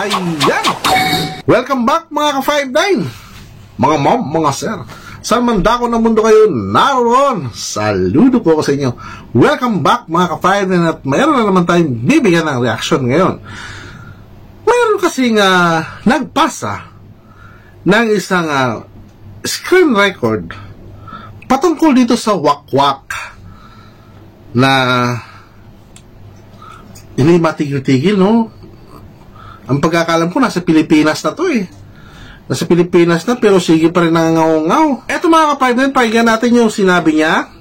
Ayan! Welcome back mga ka-59, mga mom, mga sir. Saan man dako ng mundo kayo naroon, saludo po ako sa inyo. Welcome back mga ka-59 at mayroon na naman tayong bibigyan ng reaction ngayon. Mayroon kasing nagpasa ng isang screen record patungkol dito sa wakwak na hindi matigil-tigil, no? Ang pagkakalam ko, nasa Pilipinas na to eh. Nasa Pilipinas na, pero sige pa rin nangangaw-ngaw. Eto mga ka-59, pakinggan natin yung sinabi niya.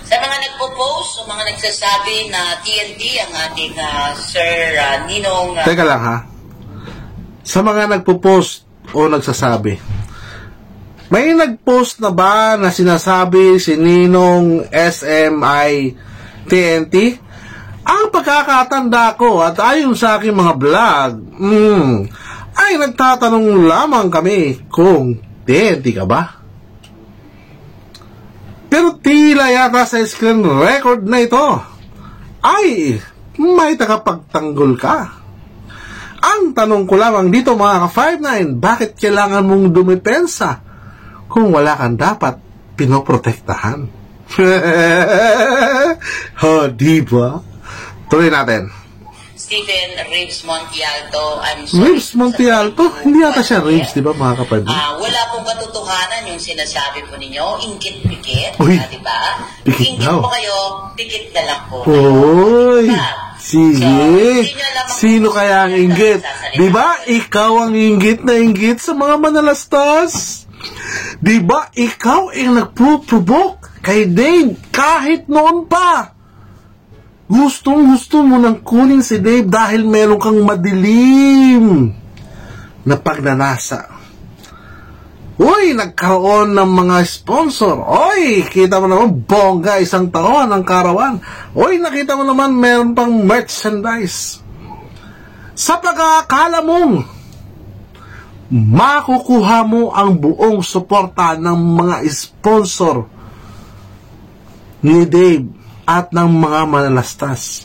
Sa mga nagpo-post, o mga nagsasabi na TNT ang ating Sir Ninong... Teka lang ha. Sa mga nagpo-post o nagsasabi, may nag-post na ba na sinasabi si Ninong SMI TNT? Ang pagkakatanda ko at ayon sa aking mga vlog, ay nagtatanong lamang kami kung TNT ka ba? Pero tila yata sa screen record na ito ay may takapagtanggol ka. Ang tanong ko lamang dito mga ka-59, bakit kailangan mong dumipensa kung wala kang dapat pinoprotektahan? Diba? Tuloy natin. Stephen Reeves Montialto. Reeves Montialto? Hindi yata siya Reeves, di ba mga kapatid? Wala pong katotohanan yung sinasabi po ninyo. Ingkit-pikit. Di ba? Pikit Ingkit daw. po kayo, pikit na lang po. Uy! Sige. So, sino kaya ang inggit? Di ba? Ikaw ang inggit na inggit sa mga manalastas. Di ba? Ikaw ang nagpo-provoke kay Dave kahit noon pa. Gustong-gusto mo nang kunin si Dave dahil meron kang madilim na pagnanasa. Uy, nagkaroon ng mga sponsor. Uy, kita mo naman, bongga, isang taon ang karawan. Uy, nakita mo naman, meron pang merchandise. Sa pagkakala mong makukuha mo ang buong suporta ng mga sponsor ni Dave at ng mga manalastas.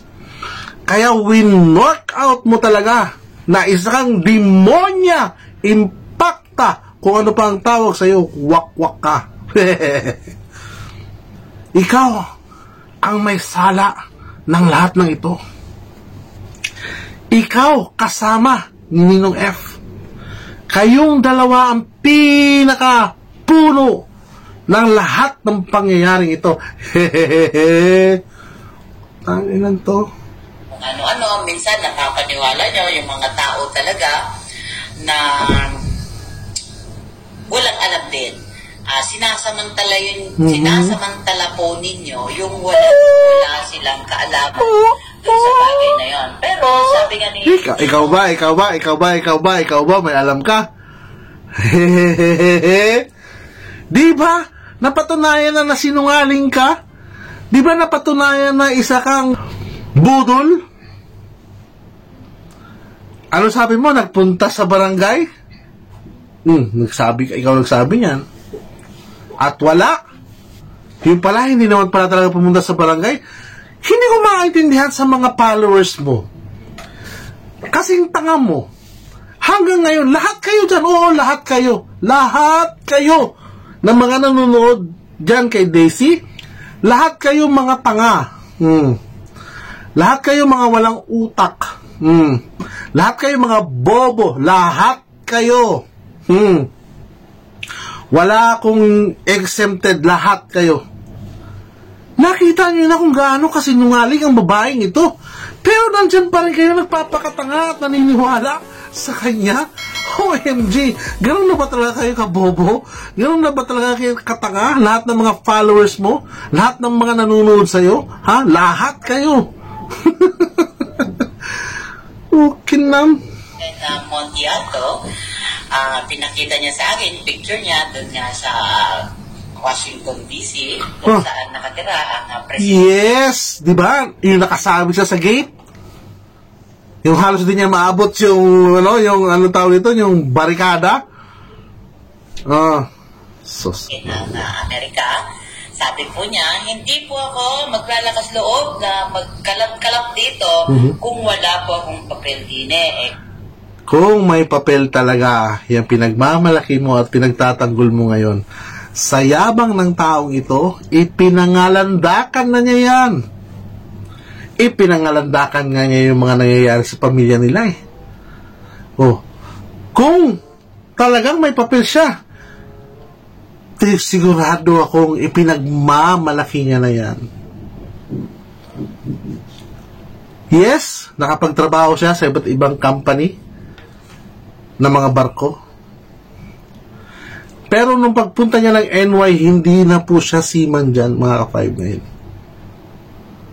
Kaya win-workout mo talaga na isang demonya, impacta, kung ano pa ang tawag sa'yo, wakwak ka. Ikaw ang may sala ng lahat ng ito. Ikaw kasama ni Ninong F. Kayong dalawa ang pinaka-puno ng lahat ng pangyayaring ito. Tanginan to. Ano-ano, minsan nakapaniwala nyo yung mga tao talaga na walang alam din. Sinasamantala po ninyo yung wala silang kaalaman dun sa bagay na yon. Pero sabi nga ni... Ikaw ba, may alam ka? Di ba? Napatunayan na sinungaling ka? Di ba napatunayan na isa kang budol? Ano sabi mo? Nagpunta sa barangay? Ikaw nagsabi niyan. At wala. Yung pala, hindi naman pala talaga pumunta sa barangay. Hindi ko maintindihan sa mga followers mo. Kasing tanga mo. Hanggang ngayon, lahat kayo dyan. Oo, lahat kayo. Lahat kayo na mga nanonood dyan kay Daisy, lahat kayo mga tanga. Lahat kayo mga walang utak. Lahat kayo mga bobo. Lahat kayo. Wala akong exempted. Lahat kayo. Nakita niyo na kung gaano kasinungaling ang babaeng ito. Pero nandyan pa rin kayo nagpapakatanga at naniniwala sa kanya. OMG, ganun na ba talaga kayo kabobo? Ganun na ba talaga kayo katanga? Lahat ng mga followers mo? Lahat ng mga nanonood sa'yo? Ha? Lahat kayo. Okay na. Montialto, pinakita niya sa akin, picture niya doon nga sa Washington DC, kung saan nakatira ang presidente. Yes! Di ba? Yung nakasabi siya sa gate? Yung halos din niya maabot yung ano tawag ito, yung barikada. Sus. Ng Amerika. sabi po niya, hindi po ako maglalakas loob na magkalap-kalap dito kung wala po akong papel dine. Kung may papel talaga, yung pinagmamalaki mo at pinagtatanggol mo ngayon, sa yabang ng taong ito, ipinangalandakan na niya yan. Ipinangalandakan nga niya yung mga nangyayari sa pamilya nila eh. Oh, kung talagang may papel siya, sigurado akong ipinagmamalaki niya na yan. Yes, nakapagtrabaho siya sa iba't ibang company na mga barko. Pero nung pagpunta niya ng NY, hindi na po siya seaman dyan, mga ka-5-9.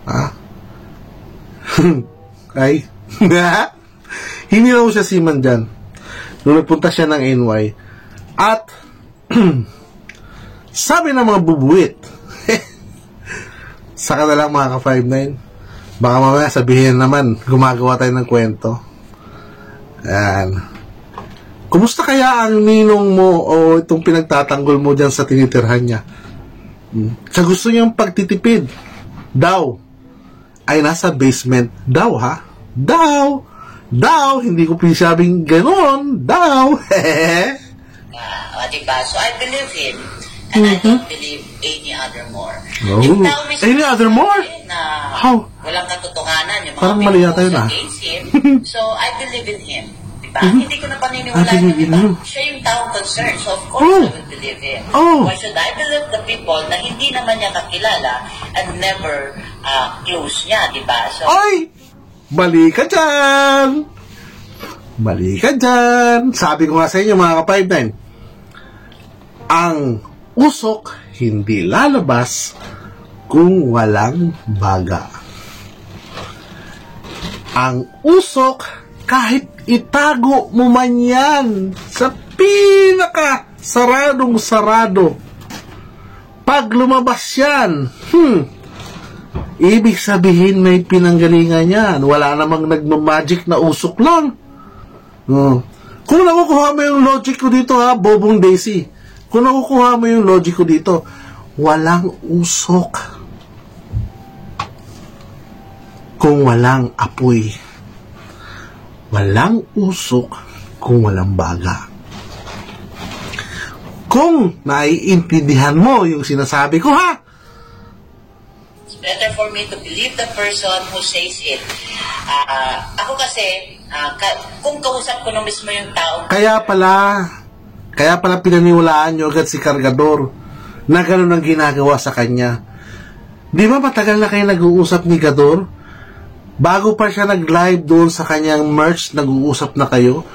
Ha? Ay? Hindi na po siya seaman dyan. Nung nagpunta siya ng NY. At sabi ng mga bubuwit, saka na lang mga ka-5-9, baka mamaya sabihin naman, gumagawa tayo ng kwento. Ayan. Kumusta kaya ang ninong mo o itong pinagtatanggol mo dyan sa tinitirhan niya? Sa gusto niyang pagtitipid, daw, ay nasa basement daw, ha? Daw, hindi ko pinasabing gano'n, daw, diba? So I believe him. And I don't believe any other more. Oh. Yung tao mismo Any other more? Na How? walang katotohanan. Yung mga parang mali yata yun, against him. So I believe in him. Diba? Hindi ko na paniniwalaan yung iba. Siya yung taong concerned. So of course I will believe him. Why should I believe the people na hindi naman niya kakilala and never close niya, diba? So, Ay! Mali ka dyan! Mali ka dyan! Sabi ko nga sa inyo, mga ka-5-9, ang usok hindi lalabas kung walang baga. Ang usok, kahit itago mo man yan sa pinaka saradong-sarado, pag lumabas yan, ibig sabihin may pinanggalingan yan. Wala namang nagmamagic na usok lang. Kung nakukuha mo yung logic ko dito, ha, Bobong Daisy, kung nakukuha mo yung logic ko dito, walang usok kung walang apoy. Walang usok kung walang baga. Kung naiintindihan mo yung sinasabi ko, ha? it's better for me to believe the person who says it. Ako kasi, kung kausap ko na mismo yung tao, Kaya pala pinaniwalaan nyo agad si Cargador na gano'n ang ginagawa sa kanya. Di ba matagal na kayo nag-uusap ni Gador? Bago pa siya nag-live doon sa kanyang merch, nag-uusap na kayo.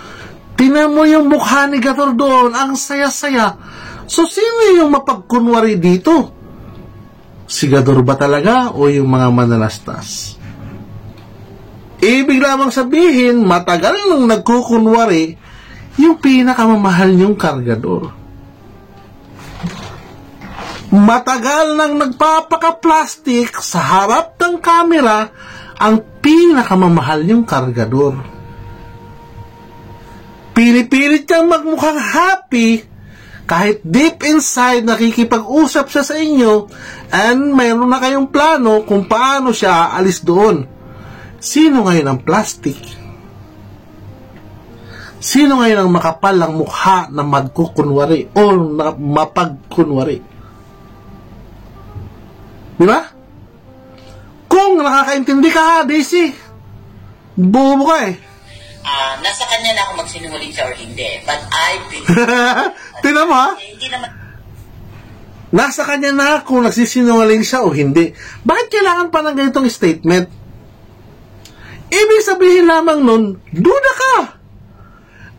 Tingnan mo yung mukha ni Gador doon, ang saya-saya. So, sino yung mapagkunwari dito? Si Gador ba talaga o yung mga mananastas? Ibig lamang sabihin, matagal nang nagkukunwari yung pinakamamahal niyong Cargador. Matagal nang nagpapaka-plastic sa harap ng camera ang pinakamamahal niyong Cargador. Pinipilit niyang magmukhang happy kahit deep inside nakikipag-usap siya sa inyo and mayroon na kayong plano kung paano siya aalis doon. Sino ngayon ang plastic? Sino ngayon ang makapal ang mukha na magkukunwari o na mapagkunwari? Di ba? Kung nakakaintindi ka, Daisy, bobo ka eh. Nasa kanya na ako magsinungaling siya or hindi. But I believe. Tingnan mo, ha? Hindi naman. Nasa kanya na kung nagsisinungaling siya o hindi. Bakit kailangan pa ng ganitong statement? Ibig sabihin lamang nun, duda ka.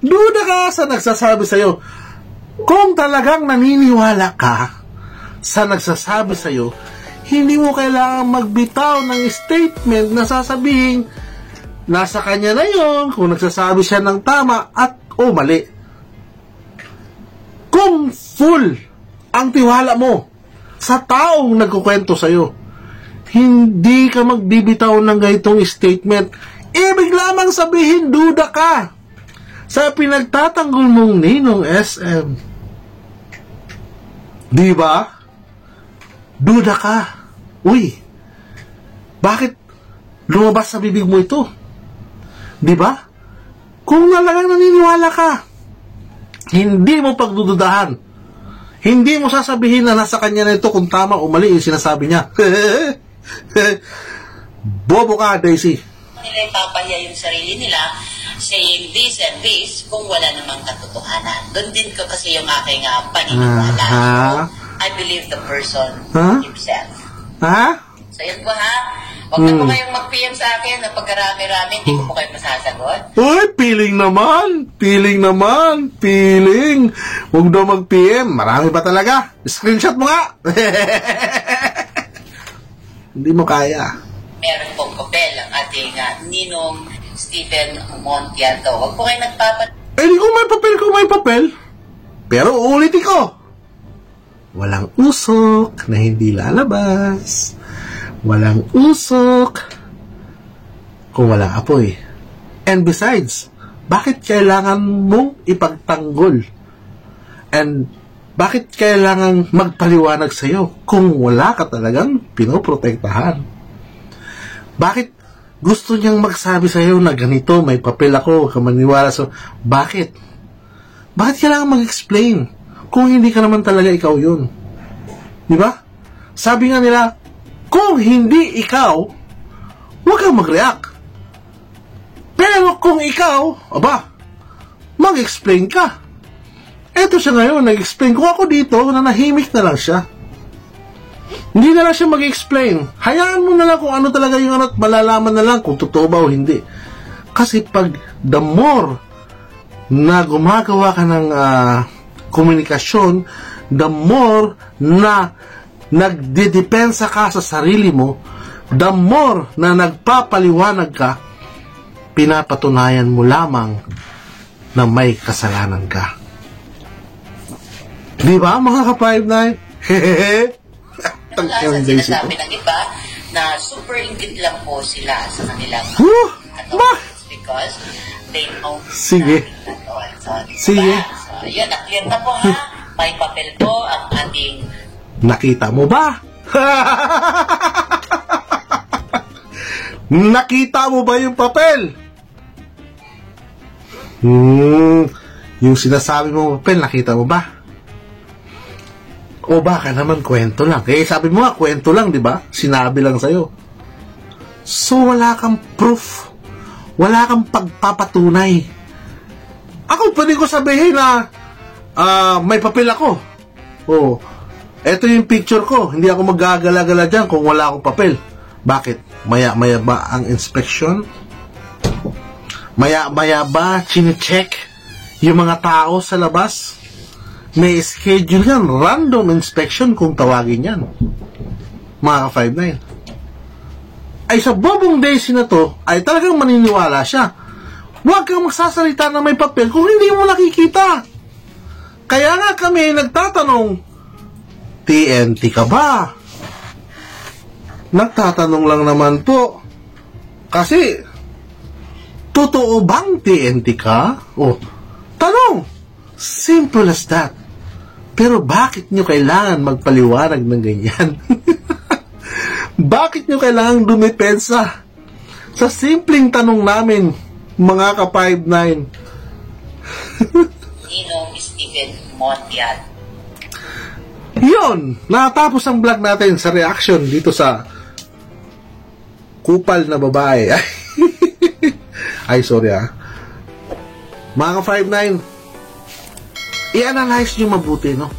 Duda ka sa nagsasabi sa'yo. Kung talagang naniniwala ka sa nagsasabi sa'yo, hindi mo kailangan magbitaw ng statement na sasabihin nasa kanya na yon kung nagsasabi siya ng tama at o mali. Kung full ang tiwala mo sa taong nagkukwento sa'yo, hindi ka magbibitaw ng ganitong statement. Ibig lamang sabihin, duda ka sa pinagtatanggol mong ninong SM. Di ba? duda ka. Uy, bakit lumabas sa bibig mo ito? Di ba? Kung talagang naniniwala ka, hindi mo pagdududahan. Hindi mo sasabihin na nasa kanya na ito kung tama o mali yung sinasabi niya. Bobo ka, Daisy. Nila ipapahiya yung sarili nila saying this and this kung wala namang katotohanan. Doon din ko kasi yung aking paniniwala. So, I believe the person himself. So yun po ha. Huwag na po kayong mag-PM sa akin na pagkarami-rami, hindi ko po kayo masasagot. Uy, feeling naman. Huwag daw mag-PM. Marami ba talaga? Screenshot mo nga. Hindi mo kaya. Meron pong papel ang ating Ninong Stephen Montiato. Huwag po kayo Eh, di kung may papel. Pero uulitin ko. Walang usok na hindi lalabas. Walang usok kung walang apoy. And besides, bakit kailangan mong ipagtanggol? And bakit kailangan magpaliwanag sa'yo kung wala ka talagang pinoprotektahan? Bakit gusto niyang magsabi sa'yo na ganito, may papel ako, kamaniwala sa... Bakit? Bakit kailangan mag-explain kung hindi ka naman talaga ikaw yun? Di ba? Sabi nga nila, kung hindi ikaw, huwag kang mag-react. Pero kung ikaw, mag-explain ka. Eto siya ngayon, nag-explain. Kung ako dito, nanahimik na lang siya. Hindi na lang siya mag-explain. Hayaan mo na lang kung ano talaga yung at malalaman na lang kung totoo ba o hindi. Kasi pag the more na gumagawa ka ng komunikasyon, the more na nagdidepensa ka sa sarili mo, the more na nagpapaliwanag ka, pinapatunayan mo lamang na may kasalanan ka. Di ba, mga ka-5-9? Hehehe. Ang sinasabi ng iba na super inggit lang po sila sa kanilang because they know Sige. Sige. So, yun, nakita na po ha. May papel po ang ating... Nakita mo ba? Nakita mo ba yung papel? Yung sinasabi mo papel, nakita mo ba? O baka naman kwento lang. Eh, sabi mo nga, kwento lang, di ba? Sinabi lang sa'yo. So, wala kang proof. Wala kang pagpapatunay. Ako, pwede ko sabihin na may papel ako. Oh, eto yung picture ko. Hindi ako magagala-gala dyan kung wala akong papel. Bakit? Maya-maya ba ang inspection? Maya-maya ba chine-check yung mga tao sa labas? May schedule yan, random inspection kung tawagin yan. Mga ka-5-9. Ay sa bobong Daisy na to, ay talagang maniniwala siya. Huwag kang magsasalita na may papel kung hindi mo nakikita. Kaya nga kami nagtatanong, TNT ka ba? Nagtatanong lang naman po. Kasi, totoo bang TNT ka? O, tanong. Simple as that. Pero bakit nyo kailangan magpaliwanag ng ganyan? Bakit nyo kailangan dumepensa? Sa simpleng tanong namin, mga ka-5-9. Ninong Stephen Montiato. Yun, natapos ang vlog natin sa reaction dito sa kupal na babae. Ay, sorry Mga ka-5-9, i-analyze nyo mabuti, no?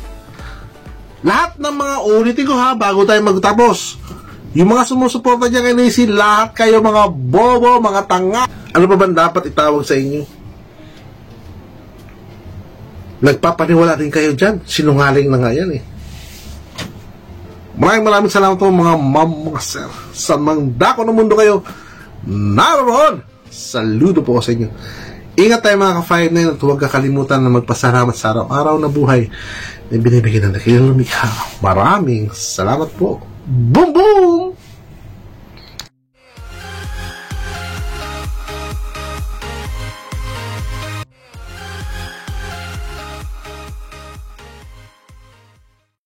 Lahat ng mga ulitin ko bago tayo magtapos. Yung mga sumusuporta dyan kay Daisy, lahat kayo mga bobo, mga tanga. Ano pa ba dapat itawag sa inyo? Nagpapaniwala din kayo dyan. Sinungaling na nga yan Maraming salamat po mga ma'am, mga sir. Sa mga dako ng mundo kayo naroon. Saludo po sa inyo. Ingat tayo mga ka-5-9 at huwag kakalimutan na magpasalamat sa araw-araw na buhay na binibigyan ng dakilang lumikha. Maraming salamat po. Boom boom!